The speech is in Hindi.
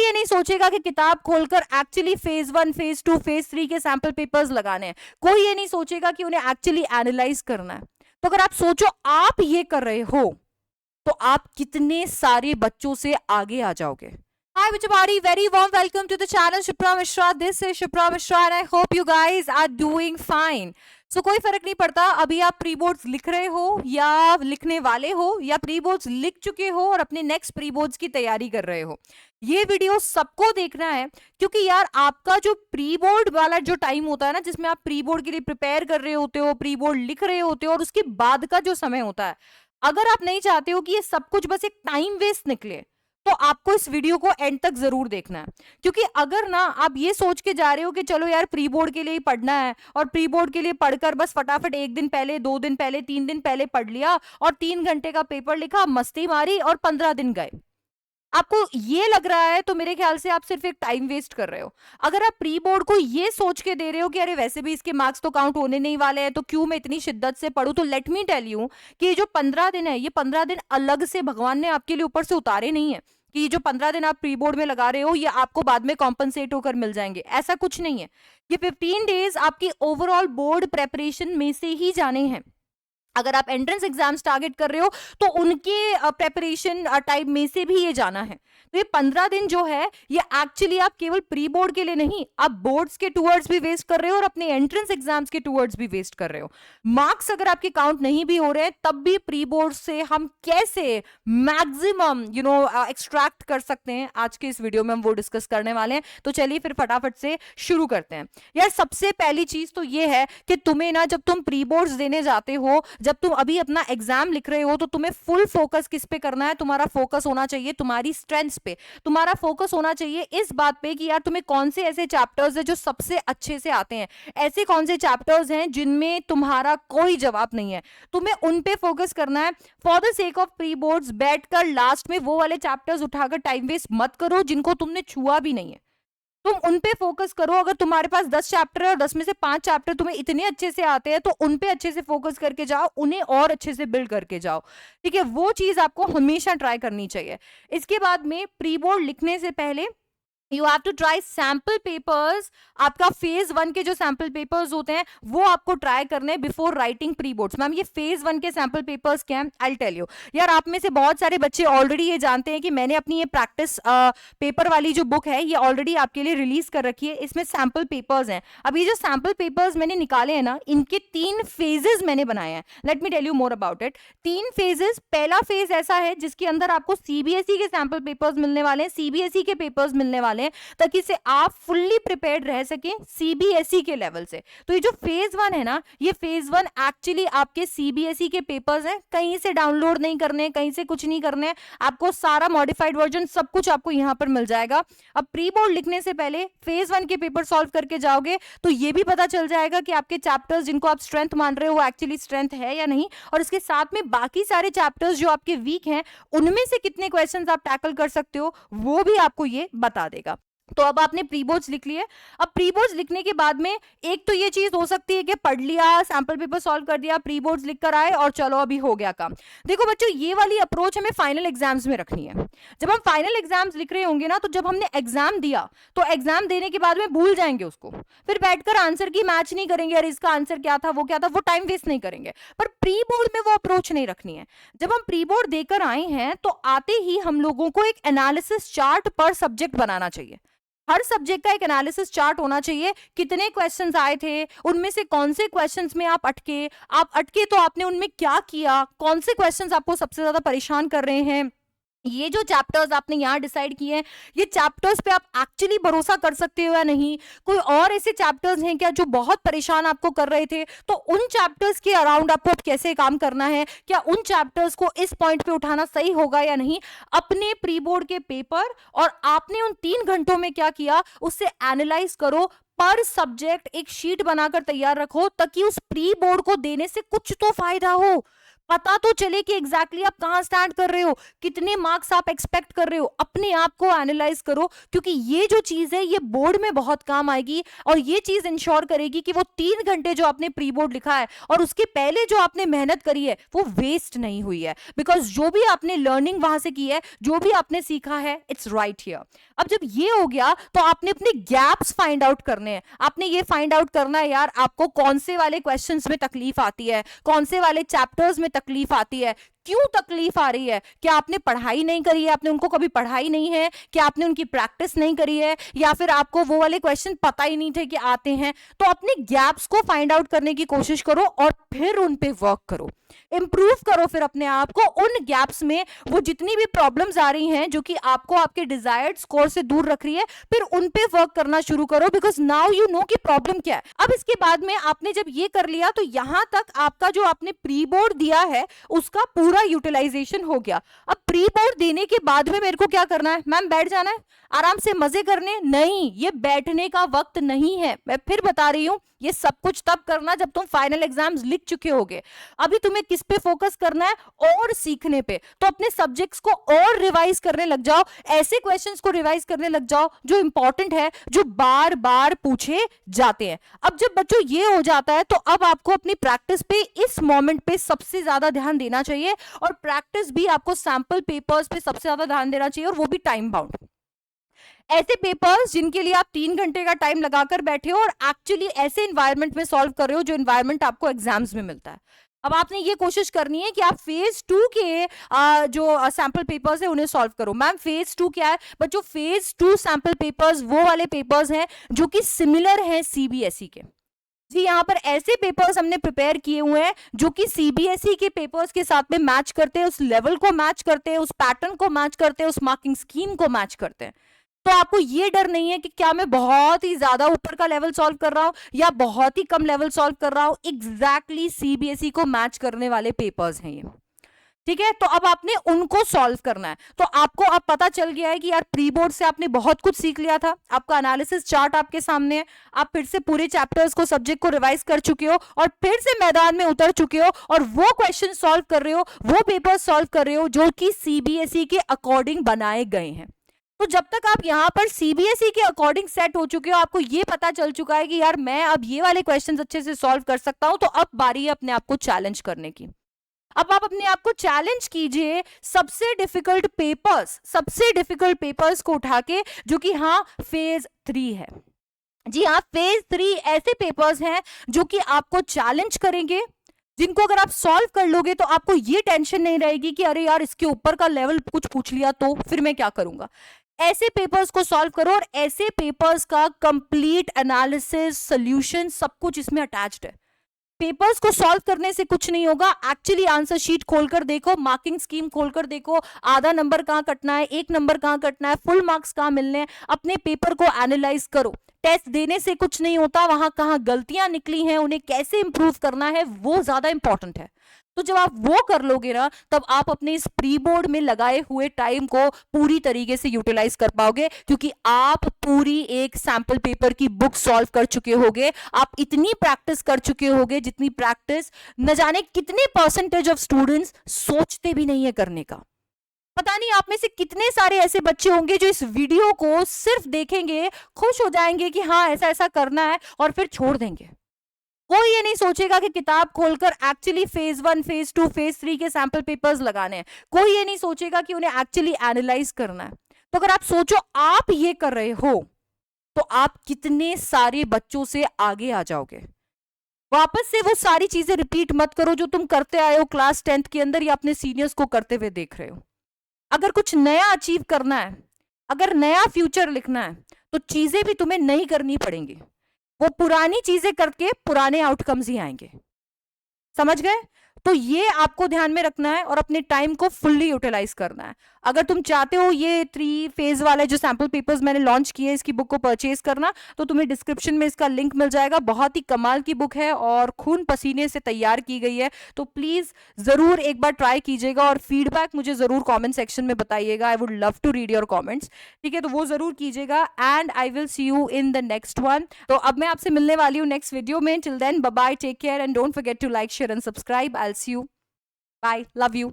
ये नहीं सोचेगा कि किताब खोलकर एक्चुअली फेज 1, फेज 2, फेज 3 के सैंपल पेपर्स लगाने हैं। कोई ये नहीं सोचेगा कि उन्हें एक्चुअली एनालाइज करना है। तो अगर आप सोचो आप ये कर रहे हो तो आप कितने सारे बच्चों से आगे आ जाओगे। Hi everybody, very warm welcome to the channel Shipra Mishra. This is Shipra Mishra and I hope you guys are doing fine. So कोई फर्क नहीं पड़ता अभी आप प्री बोर्ड्स लिख रहे हो या लिखने वाले हो या प्री बोर्ड्स लिख चुके हो और अपने नेक्स्ट प्री बोर्ड्स की तैयारी कर रहे हो। ये वीडियो सबको देखना है क्योंकि यार आपका जो प्री बोर्ड वाला जो टाइम होता है ना, जिसमें आप प्री बोर्ड के लिए प्रिपेयर कर रहे होते हो, प्री बोर्ड लिख रहे होते हो, और उसके बाद का जो समय होता है, अगर आप नहीं चाहते हो कि ये सब कुछ बस एक टाइम वेस्ट निकले तो आपको इस वीडियो को एंड तक जरूर देखना है। क्योंकि अगर ना आप ये सोच के जा रहे हो कि चलो यार प्री बोर्ड के लिए ही पढ़ना है और प्री बोर्ड के लिए पढ़कर बस फटाफट 1 दिन पहले, 2 दिन पहले, 3 दिन पहले पढ़ लिया और 3 घंटे का पेपर लिखा, मस्ती मारी और 15 दिन गए, आपको ये लग रहा है तो मेरे ख्याल से आप सिर्फ एक टाइम वेस्ट कर रहे हो। अगर आप प्री बोर्ड को ये सोच के दे रहे हो कि अरे वैसे भी इसके मार्क्स तो काउंट होने नहीं वाले हैं तो क्यों मैं इतनी शिद्दत से पढूं, तो लेट मी टेल यू कि ये जो 15 दिन है, ये 15 दिन अलग से भगवान ने आपके लिए ऊपर से उतारे नहीं है कि ये जो 15 दिन आप प्री बोर्ड में लगा रहे हो ये आपको बाद में कॉम्पनसेट होकर मिल जाएंगे, ऐसा कुछ नहीं है। ये 15 डेज आपकी ओवरऑल बोर्ड प्रेपरेशन में से ही जाने हैं। अगर आप एंट्रेंस एग्जाम्स टारगेट कर रहे हो तो उनके प्रेपरेशन टाइम में से भी ये जाना है। तो ये 15 दिन जो है ये एक्चुअली आप केवल प्री बोर्ड के लिए नहीं, आप बोर्ड्स के टूवर्ड्स भी वेस्ट कर रहे हो और अपने एंट्रेंस एग्जाम्स के टूवर्ड्स भी वेस्ट कर रहे हो। मार्क्स अगर आपके काउंट नहीं भी हो रहे हैं तब भी प्री बोर्ड से हम कैसे मैक्सिमम एक्सट्रैक्ट कर सकते हैं, आज के इस वीडियो में हम वो डिस्कस करने वाले हैं। तो चलिए फिर फटाफट से शुरू करते हैं। यार सबसे पहली चीज तो ये है कि तुम्हें ना, जब तुम प्री बोर्ड्स देने जाते हो, जब तुम अभी अपना एग्जाम लिख रहे हो, तो तुम्हें फुल फोकस किस पे करना है? तुम्हारा फोकस होना चाहिए तुम्हारी स्ट्रेंथ्स पे। तुम्हारा फोकस होना चाहिए इस बात पे कि यार तुम्हें कौन से ऐसे चैप्टर्स है जो सबसे अच्छे से आते हैं, ऐसे कौन से चैप्टर्स हैं जिनमें तुम्हारा कोई जवाब नहीं है, तुम्हें उन पे फोकस करना है। For the sake of pre boards बैठकर लास्ट में वो वाले चैप्टर्स उठाकर टाइम वेस्ट मत करो जिनको तुमने छुआ भी नहीं है, तुम उन पे फोकस करो। अगर तुम्हारे पास 10 चैप्टर है और 10 में से 5 चैप्टर तुम्हें इतने अच्छे से आते हैं तो उन पे अच्छे से फोकस करके जाओ, उन्हें और अच्छे से बिल्ड करके जाओ, ठीक है? वो चीज आपको हमेशा ट्राई करनी चाहिए। इसके बाद में प्री बोर्ड लिखने से पहले you have to try sample papers. आपका फेज 1 के जो सैम्पल पेपर्स होते हैं वो आपको ट्राई करने before writing pre boards. Ma'am ये फेज 1 के सैम्पल पेपर्स क्या हैं? I tell you. यार आप में से बहुत सारे बच्चे ऑलरेडी ये जानते हैं कि मैंने अपनी ये प्रैक्टिस पेपर वाली जो बुक है ये ऑलरेडी आपके लिए रिलीज कर रखी है। इसमें सैम्पल पेपर्स हैं। अब ये जो सैम्पल पेपर्स मैंने निकाले हैं ना, इनके 3 फेजेस मैंने बनाए हैं। Let me tell you more about it. 3 phases. पहला फेज ऐसा है जिसके अंदर आपको सीबीएसई के सैम्पल पेपर्स मिलने वाले हैं, सीबीएसई के पेपर्स मिलने वाले हैं, ताकि से आप फुल्ली प्रिपेयर्ड रह सकें सीबीएसई के लेवल से। तो ये जो फेज 1 है ना, ये फेज 1 एक्चुअली आपके सीबीएसई के पेपर्स हैं, कहीं से डाउनलोड नहीं करने, कहीं से कुछ नहीं करने, आपको सारा मॉडिफाइड वर्जन सब कुछ आपको यहां पर मिल जाएगा। अब प्री बोर्ड लिखने से पहले फेज 1 के पेपर सॉल्व करके जाओगे तो ये भी पता चल जाएगा कि आपके चैप्टर्स जिनको आप स्ट्रेंथ मान रहे हो वो एक्चुअली स्ट्रेंथ है या नहीं, और इसके साथ में बाकी सारे चैप्टर्स जो आपके वीक हैं उनमें से कितने क्वेश्चंस आप टैकल कर सकते हो वो भी आपको ये बता देगा। तो अब आपने प्री बोर्ड्स लिख लिए। अब प्री बोर्ड्स लिखने के बाद में एक तो ये चीज हो सकती है कि पढ़ लिया, सैंपल पेपर सॉल्व कर दिया, प्री बोर्ड्स लिख कर आए और चलो अभी हो गया काम। देखो बच्चों, ये वाली अप्रोच हमें फाइनल एग्जाम्स में रखनी है। जब हम फाइनल एग्जाम्स लिख रहे होंगे ना, तो जब हमने एग्जाम दिया तो एग्जाम देने के बाद में भूल जाएंगे उसको, फिर बैठकर आंसर की मैच नहीं करेंगे, अरे इसका आंसर क्या था, वो क्या था, वो टाइम वेस्ट नहीं करेंगे। पर प्री बोर्ड में वो अप्रोच नहीं रखनी है। जब हम प्री बोर्ड देकर आए हैं तो आते ही हम लोगों को एक एनालिसिस चार्ट पर सब्जेक्ट बनाना चाहिए। हर सब्जेक्ट का एक एनालिसिस चार्ट होना चाहिए। कितने क्वेश्चंस आए थे, उनमें से कौन से क्वेश्चंस में आप अटके तो आपने उनमें क्या किया, कौन से क्वेश्चंस आपको सबसे ज्यादा परेशान कर रहे हैं, ये जो चैप्टर्स आपने यहाँ डिसाइड किए हैं, ये चैप्टर्स पे आप एक्चुअली भरोसा कर सकते हो या नहीं, कोई और ऐसे चैप्टर्स हैं क्या जो बहुत परेशान आपको कर रहे थे, तो उन चैप्टर्स के अराउंड आपको कैसे काम करना है, क्या उन चैप्टर्स को इस पॉइंट पे उठाना सही होगा या नहीं। अपने प्री बोर्ड के पेपर और आपने उन 3 घंटों में क्या किया उससे एनालाइज करो। पर सब्जेक्ट एक शीट बनाकर तैयार रखो ताकि उस प्री बोर्ड को देने से कुछ तो फायदा हो। पता तो चले कि एग्जैक्टली आप कहां स्टैंड कर रहे हो, कितने मार्क्स आप एक्सपेक्ट कर रहे हो, अपने आप को एनालाइज करो, क्योंकि ये जो चीज है ये बोर्ड में बहुत काम आएगी और ये चीज इंश्योर करेगी कि वो 3 घंटे जो आपने प्री बोर्ड लिखा है और उसके पहले जो आपने मेहनत करी है वो वेस्ट नहीं हुई है, बिकॉज जो भी आपने लर्निंग वहां से की है, जो भी आपने सीखा है, इट्स राइट हियर। अब जब ये हो गया तो आपने अपने गैप्स फाइंड आउट करने हैं। आपने ये फाइंड आउट करना है यार आपको कौन से वाले क्वेश्चंस में तकलीफ आती है, कौन से वाले चैप्टर्स में तकलीफ आती है, क्यों तकलीफ आ रही है, क्या आपने पढ़ाई नहीं करी है, आपने उनको कभी पढ़ाई नहीं है, क्या आपने उनकी प्रैक्टिस नहीं करी है, या फिर आपको वो वाले क्वेश्चन पता ही नहीं थे कि आते हैं। तो अपने गैप्स को फाइंड आउट करने की कोशिश करो और फिर उन पे वर्क करो, इंप्रूव करो फिर अपने आप को उन गैप्स में। वो जितनी भी प्रॉब्लम्स आ रही हैं जो कि आपको आपके डिजायर्ड स्कोर से दूर रख रही है, फिर उन पे वर्क करना शुरू करो, बिकॉज नाउ यू नो कि प्रॉब्लम क्या है। अब इसके बाद में आपने जब ये कर लिया तो यहां तक आपका जो आपने प्री बोर्ड दिया है उसका पूरा यूटिलाइजेशन हो गया। अब प्री बोर्ड देने के बाद में मेरे को क्या करना है, मैम बैठ जाना है आराम से मजे करने? नहीं, ये बैठने का वक्त नहीं है। मैं फिर बता रही हूं, ये सब कुछ तब करना जब तुम फाइनल एग्जाम्स लिख चुके होगे। अभी तुम्हें किस पे फोकस करना है? और सीखने पे। तो अपने सब्जेक्ट्स को और रिवाइज करने लग जाओ, ऐसे क्वेश्चंस को रिवाइज करने लग जाओ जो इंपॉर्टेंट है, जो बार बार पूछे जाते हैं। अब जब बच्चों ये हो जाता है तो अब आपको अपनी प्रैक्टिस पे इस मोमेंट पे सबसे ज्यादा ध्यान देना चाहिए, और प्रैक्टिस भी आपको सैंपल पेपर्स पे सबसे ज्यादा ध्यान देना चाहिए, और वो भी टाइम बाउंड। ऐसे पेपर्स जिनके लिए आप 3 घंटे का टाइम लगाकर बैठे हो और एक्चुअली ऐसे इन्वायरमेंट में सॉल्व कर रहे हो जो इन्वायरमेंट आपको एग्जाम्स में मिलता है। अब आपने ये कोशिश करनी है कि आप फेज 2 के जो सैंपल पेपर्स है उन्हें सॉल्व करो। मैम फेज 2 क्या है? बच्चों फेज 2 सैंपल पेपर्स वो वाले पेपर्स हैं जो कि सिमिलर हैं सीबीएसई के। जी, यहाँ पर ऐसे पेपर्स हमने प्रिपेयर किए हुए हैं जो कि सीबीएसई के पेपर्स के साथ में मैच करते हैं, उस लेवल को मैच करते हैं, उस पैटर्न को मैच करते हैं, उस मार्किंग स्कीम को मैच करते हैं। तो आपको ये डर नहीं है कि क्या मैं बहुत ही ज्यादा ऊपर का लेवल सॉल्व कर रहा हूं या बहुत ही कम लेवल सॉल्व कर रहा हूं। एग्जैक्टली सीबीएसई को मैच करने वाले पेपर्स हैं ये, ठीक है। तो अब आपने उनको सॉल्व करना है। तो आपको अब पता चल गया है कि यार प्री बोर्ड से आपने बहुत कुछ सीख लिया था, आपका एनालिसिस चार्ट आपके सामने है, आप फिर से पूरे चैप्टर्स को, सब्जेक्ट को रिवाइज कर चुके हो और फिर से मैदान में उतर चुके हो और वो क्वेश्चन सॉल्व कर रहे हो, वो पेपर सॉल्व कर रहे हो जो कि सीबीएसई के अकॉर्डिंग बनाए गए हैं। तो जब तक आप यहाँ पर सीबीएसई के अकॉर्डिंग सेट हो चुके हो, आपको ये पता चल चुका है कि यार मैं अब ये वाले क्वेश्चंस अच्छे से सॉल्व कर सकता हूं, तो अब बारी है अपने आप को चैलेंज करने की। अब आप अपने आप को चैलेंज कीजिए सबसे डिफिकल्ट पेपर्स को उठा के, जो कि हाँ फेज 3 है। जी हाँ, फेज 3 ऐसे पेपर्स हैं जो कि आपको चैलेंज करेंगे, जिनको अगर आप सॉल्व कर लोगे तो आपको ये टेंशन नहीं रहेगी कि अरे यार इसके ऊपर का लेवल कुछ पूछ लिया तो फिर मैं क्या करूंगा। ऐसे पेपर्स को सॉल्व करो और ऐसे पेपर्स का कंप्लीट एनालिसिस, सॉल्यूशन, सब कुछ इसमें अटैच्ड है। पेपर्स को सॉल्व करने से कुछ नहीं होगा, एक्चुअली आंसर शीट खोलकर देखो, मार्किंग स्कीम खोलकर देखो, आधा नंबर कहां कटना है, 1 नंबर कहां कटना है, फुल मार्क्स कहां मिलने हैं, अपने पेपर को एनालाइज करो। टेस्ट देने से कुछ नहीं होता, वहां कहां गलतियां निकली हैं उन्हें कैसे इंप्रूव करना है वो ज्यादा इंपॉर्टेंट है। तो जब आप वो कर लोगे ना, तब आप अपने इस प्री बोर्ड में लगाए हुए टाइम को पूरी तरीके से यूटिलाइज कर पाओगे, क्योंकि आप पूरी एक सैंपल पेपर की बुक सॉल्व कर चुके होगे। आप इतनी प्रैक्टिस कर चुके होगे जितनी प्रैक्टिस न जाने कितने परसेंटेज ऑफ स्टूडेंट्स सोचते भी नहीं है करने का। पता नहीं आप में से कितने सारे ऐसे बच्चे होंगे जो इस वीडियो को सिर्फ देखेंगे, खुश हो जाएंगे कि हाँ ऐसा ऐसा करना है, और फिर छोड़ देंगे। कोई ये नहीं सोचेगा कि किताब खोलकर एक्चुअली फेज 1, फेज 2, फेज 3 के सैंपल पेपर्स लगाने हैं। कोई ये नहीं सोचेगा कि उन्हें एक्चुअली एनालाइज करना है। तो अगर आप सोचो आप ये कर रहे हो तो आप कितने सारे बच्चों से आगे आ जाओगे। वापस से वो सारी चीजें रिपीट मत करो जो तुम करते आए हो क्लास 10th के अंदर या अपने सीनियर्स को करते हुए देख रहे हो। अगर कुछ नया अचीव करना है, अगर नया फ्यूचर लिखना है, तो चीजें भी तुम्हें नहीं करनी पड़ेंगी। वो पुरानी चीजें करके पुराने आउटकम्स ही आएंगे। समझ गए? तो ये आपको ध्यान में रखना है और अपने टाइम को फुल्ली यूटिलाइज करना है। अगर तुम चाहते हो ये 3 फेज वाले जो सैंपल पेपर्स मैंने लॉन्च किए इसकी बुक को परचेज करना, तो तुम्हें डिस्क्रिप्शन में इसका लिंक मिल जाएगा। बहुत ही कमाल की बुक है और खून पसीने से तैयार की गई है, तो प्लीज जरूर एक बार ट्राई कीजिएगा और फीडबैक मुझे जरूर कॉमेंट सेक्शन में बताइएगा। I would love to read your comments, ठीक है? तो वो जरूर कीजिएगा and I will see you in the next one. तो अब मैं आपसे मिलने वाली हूँ नेक्स्ट वीडियो में। Till then bye bye, take care and don't forget to like, share and subscribe. I will see you. Bye, love you.